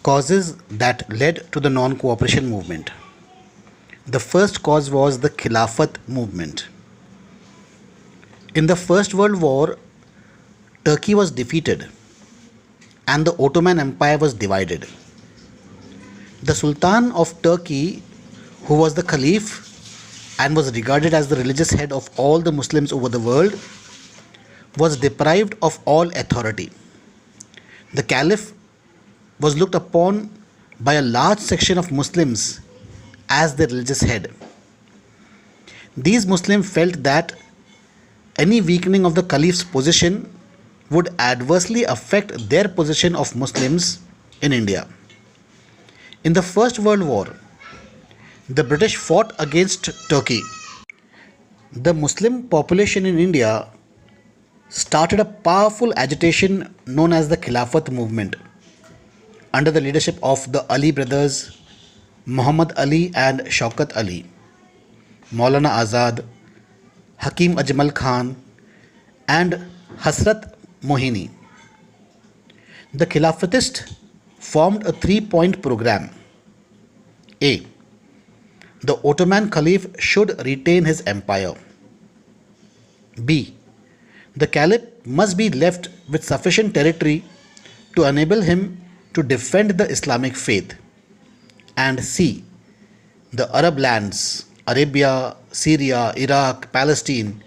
Causes that led to the non-cooperation movement. The first cause was the Khilafat movement. In the First World War, Turkey was defeated and the Ottoman Empire was divided. The Sultan of Turkey, who was the Caliph and was regarded as the religious head of all the Muslims over the world, was deprived of all authority. The Caliph was looked upon by a large section of Muslims as the religious head. These Muslims felt that any weakening of the Caliph's position would adversely affect their position of Muslims in India. In the First World War, the British fought against Turkey. The Muslim population in India started a powerful agitation known as the Khilafat movement under the leadership of the Ali brothers, Muhammad Ali and Shaukat Ali, Maulana Azad, Hakim Ajmal Khan, and Hasrat Mohini. The Khilafatists formed a three-point program. A. The Ottoman Caliph should retain his empire. B. The Caliph must be left with sufficient territory to enable him to defend the Islamic faith. And C. The Arab lands, Arabia, Syria, Iraq, Palestine,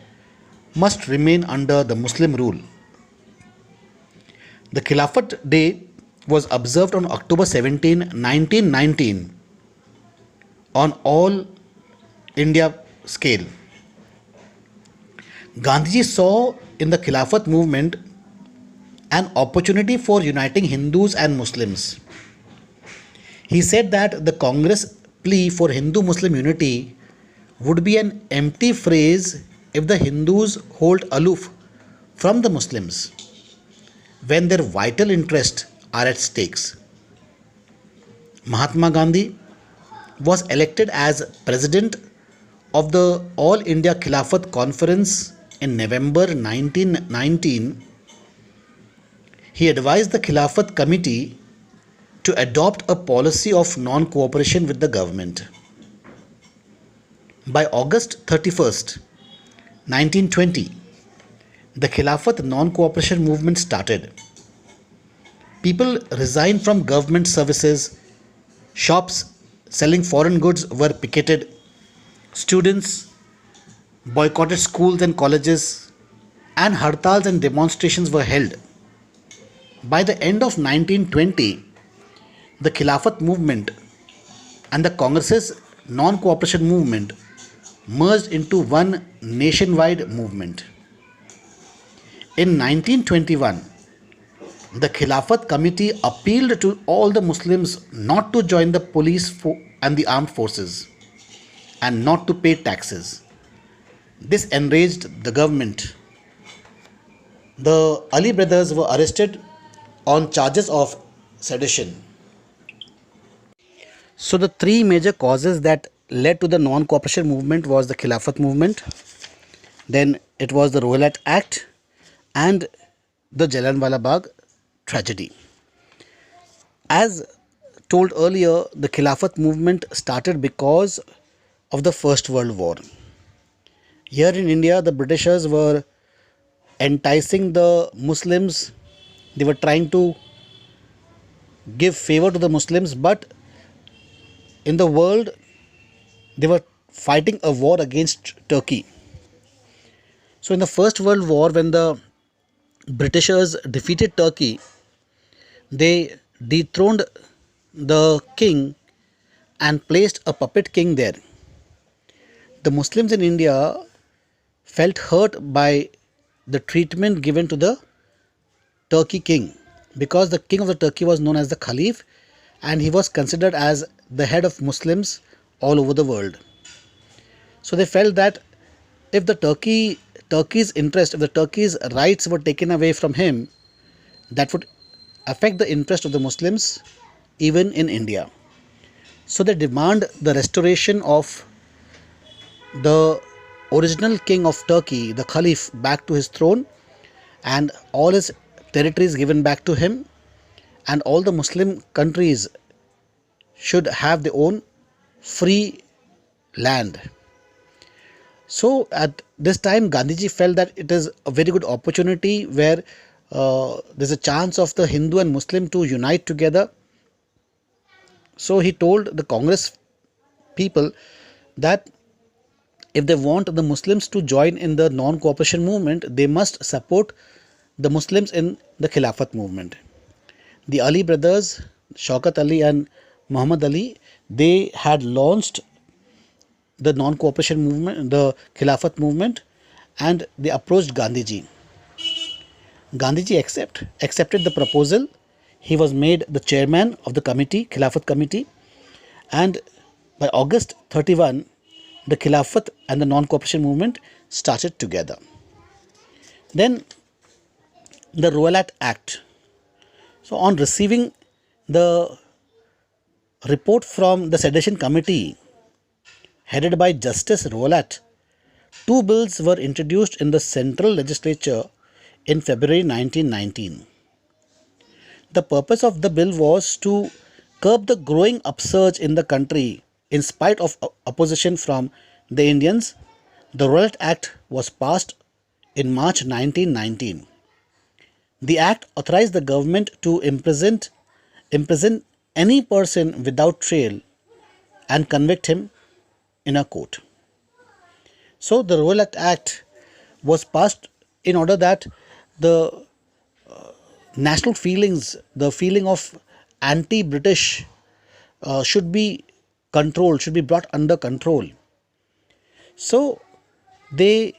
must remain under the Muslim rule. The Khilafat Day was observed on October 17, 1919 on all India scale. Gandhiji saw in the Khilafat movement an opportunity for uniting Hindus and Muslims. He said that the Congress plea for Hindu-Muslim unity would be an empty phrase if the Hindus hold aloof from the Muslims when their vital interests are at stakes. Mahatma Gandhi was elected as president of the All India Khilafat Conference in November 1919. He advised the Khilafat Committee to adopt a policy of non-cooperation with the government. By August 31st, 1920, the Khilafat non-cooperation movement started. People resigned from government services, shops selling foreign goods were picketed, students boycotted schools and colleges, and hartals and demonstrations were held. By the end of 1920, the Khilafat movement and the Congress's non-cooperation movement merged into one nationwide movement. In 1921, the Khilafat Committee appealed to all the Muslims not to join the police and the armed forces and not to pay taxes. This enraged the government. The Ali brothers were arrested on charges of sedition. So the three major causes that led to the non-cooperation movement was the Khilafat movement, then it was the Rowlatt Act, and the Jallianwala Bagh tragedy. As told earlier, the Khilafat movement started because of the First World War. Here in India, the Britishers were enticing the Muslims. They were trying to give favor to the Muslims, but in the world, they were fighting a war against Turkey. So in the First World War, when the Britishers defeated Turkey, they dethroned the king and placed a puppet king there. The Muslims in India felt hurt by the treatment given to the Turkey king, because the king of the Turkey was known as the Caliph and he was considered as the head of Muslims all over the world. So they felt that if the Turkey's interest, if the Turkey's rights were taken away from him, that would affect the interest of the Muslims even in India. So they demand the restoration of the original king of Turkey, the Caliph, back to his throne and all his territories given back to him, and all the Muslim countries should have their own free land. So at this time, Gandhiji felt that it is a very good opportunity where there's a chance of the Hindu and Muslim to unite together. So he told the Congress people that if they want the Muslims to join in the non-cooperation movement, they must support the Muslims in the Khilafat movement. The Ali brothers, Shaukat Ali and Muhammad Ali, they had launched the non-cooperation movement, the Khilafat movement, and they approached Gandhiji. Gandhiji accepted the proposal. He was made the chairman of the committee, Khilafat committee, and by August 31, the Khilafat and the non-cooperation movement started together. Then the Rowlatt Act. So on receiving the report from the sedition committee headed by Justice Rowlatt, two bills were introduced in the Central Legislature in February 1919. The purpose of the bill was to curb the growing upsurge in the country in spite of opposition from the Indians. The Rowlatt Act was passed in March 1919. The act authorized the government to imprison any person without trial and convict him in a court. So the Rowlatt Act was passed in order that the national feelings, the feeling of anti-British should be controlled, should be brought under control. So they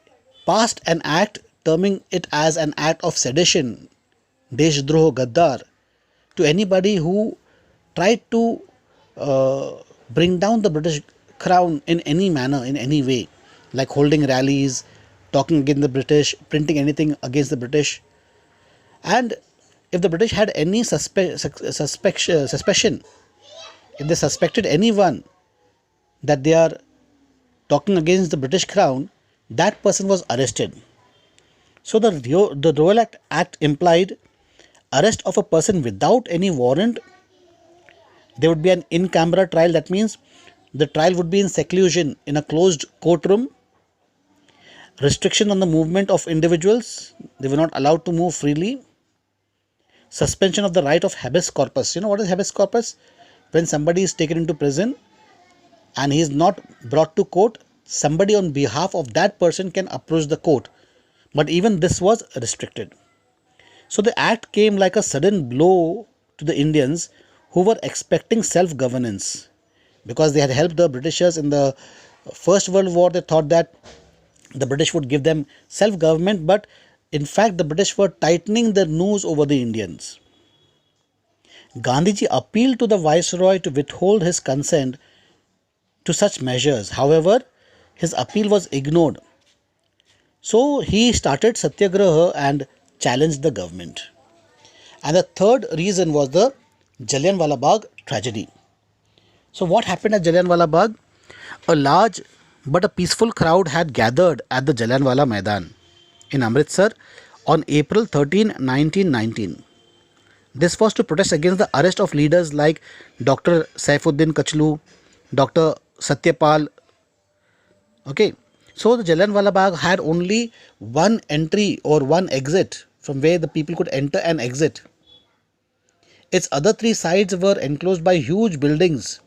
passed an act terming it as an act of sedition, Deshdroh Gaddar, to anybody who tried to bring down the British crown in any manner, in any way, like holding rallies, talking against the British, printing anything against the British. And if the British had any suspicion, if they suspected anyone that they are talking against the British crown, that person was arrested. So the Rowlatt Act implied arrest of a person without any warrant. There would be an in-camera trial. That means the trial would be in seclusion in a closed courtroom. Restriction on the movement of individuals. They were not allowed to move freely. Suspension of the right of habeas corpus. You know what is habeas corpus? When somebody is taken into prison and he is not brought to court, somebody on behalf of that person can approach the court. But even this was restricted. So the act came like a sudden blow to the Indians who were expecting self-governance. Because they had helped the Britishers in the First World War, they thought that the British would give them self-government, but in fact the British were tightening their noose over the Indians. Gandhiji appealed to the Viceroy to withhold his consent to such measures. However, his appeal was ignored. So he started Satyagraha and challenged the government. And the third reason was the Jallianwala Bagh tragedy. So what happened at Jallianwala Bagh? A large but a peaceful crowd had gathered at the Jallianwala Maidan in Amritsar on April 13, 1919. This was to protest against the arrest of leaders like Dr. Saifuddin Kachlu, Dr. Satyapal. Okay, so the Jallianwala Bagh had only one entry or one exit from where the people could enter and exit. Its other three sides were enclosed by huge buildings.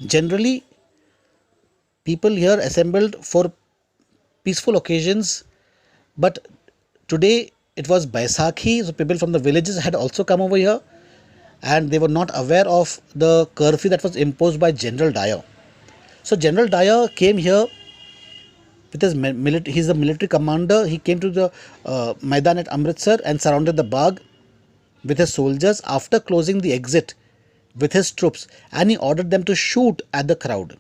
Generally, people here assembled for peaceful occasions, but today it was Baisakhi, so people from the villages had also come over here and they were not aware of the curfew that was imposed by General Dyer. So General Dyer came here with his military, he's the military commander. He came to the Maidan at Amritsar and surrounded the Bagh with his soldiers after closing the exit with his troops, and he ordered them to shoot at the crowd.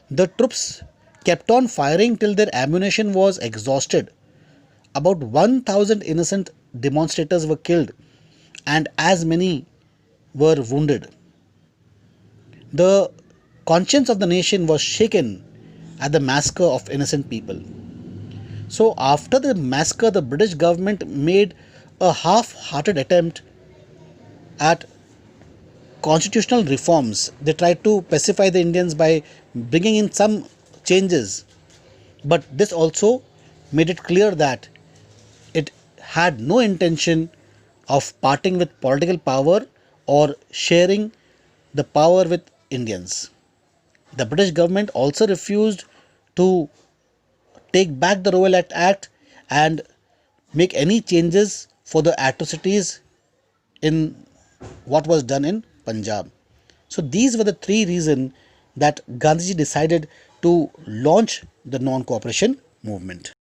The troops kept on firing till their ammunition was exhausted. About 1,000 innocent demonstrators were killed and as many were wounded. The conscience of the nation was shaken at the massacre of innocent people. So after the massacre, the British government made a half-hearted attempt at constitutional reforms. They tried to pacify the Indians by bringing in some changes, but this also made it clear that it had no intention of parting with political power or sharing the power with Indians. The British government also refused to take back the Royal Act and make any changes for the atrocities in what was done in Punjab. So these were the three reasons that Gandhiji decided to launch the non-cooperation movement.